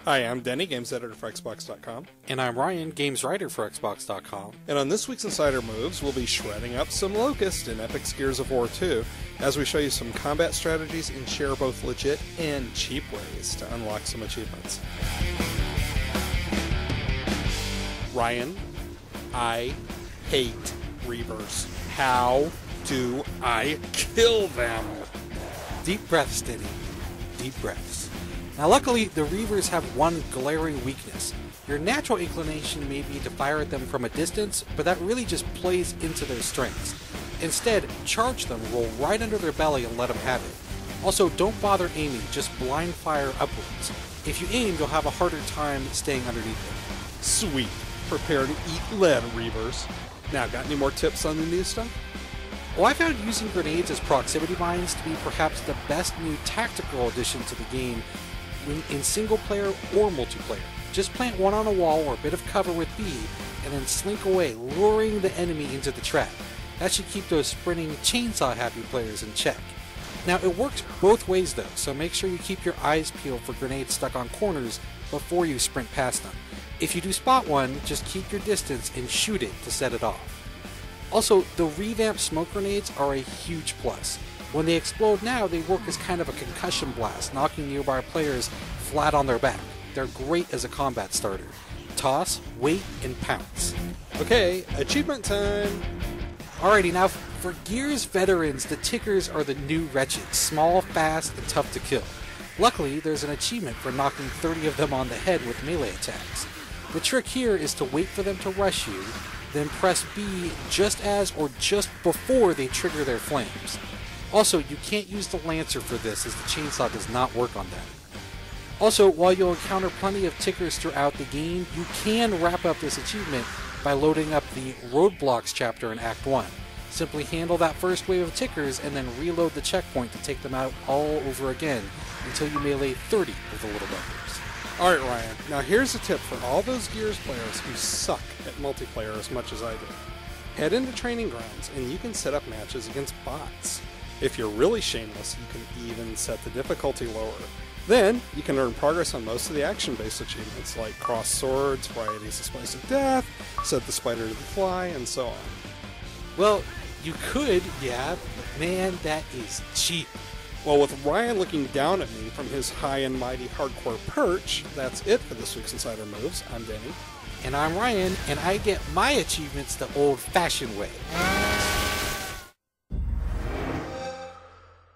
Hi, I'm Denny, games editor for Xbox.com. And I'm Ryan, games writer for Xbox.com. And on this week's Insider Moves, we'll be shredding up some Locust in Epic's Gears of War 2, as we show you some combat strategies and share both legit and cheap ways to unlock some achievements. Ryan, I hate Reavers. How do I kill them? Deep breaths, Denny. Deep breaths. Now luckily, the Reavers have one glaring weakness. Your natural inclination may be to fire at them from a distance, but that really just plays into their strengths. Instead, charge them, roll right under their belly, and let them have it. Also, don't bother aiming, just blind fire upwards. If you aim, you'll have a harder time staying underneath them. Sweet. Prepare to eat lead, Reavers. Now, got any more tips on the new stuff? Well, I found using grenades as proximity mines to be perhaps the best new tactical addition to the game in single player or multiplayer. Just plant one on a wall or a bit of cover with B, and then slink away, luring the enemy into the trap. That should keep those sprinting chainsaw happy players in check. Now it works both ways though, so make sure you keep your eyes peeled for grenades stuck on corners before you sprint past them. If you do spot one, just keep your distance and shoot it to set it off. Also, the revamped smoke grenades are a huge plus. When they explode now, they work as kind of a concussion blast, knocking nearby players flat on their back. They're great as a combat starter. Toss, wait, and pounce. Okay, achievement time! Alrighty, now for Gears veterans, the Tickers are the new wretched, small, fast, and tough to kill. Luckily, there's an achievement for knocking 30 of them on the head with melee attacks. The trick here is to wait for them to rush you, then press B just as or just before they trigger their flames. Also, you can't use the Lancer for this as the chainsaw does not work on them. Also, while you'll encounter plenty of Tickers throughout the game, you can wrap up this achievement by loading up the Roadblocks chapter in Act 1. Simply handle that first wave of Tickers and then reload the checkpoint to take them out all over again until you melee 30 of the little buggers. Alright Ryan, now here's a tip for all those Gears players who suck at multiplayer as much as I do. Head into training grounds and you can set up matches against bots. If you're really shameless, you can even set the difficulty lower. Then, you can earn progress on most of the action-based achievements, like cross swords, varieties of Spice of Death, set the spider to the fly, and so on. Well, you could, yeah, but man, that is cheap. Well, with Ryan looking down at me from his high and mighty hardcore perch, that's it for this week's Insider Moves. I'm Danny. And I'm Ryan, and I get my achievements the old-fashioned way.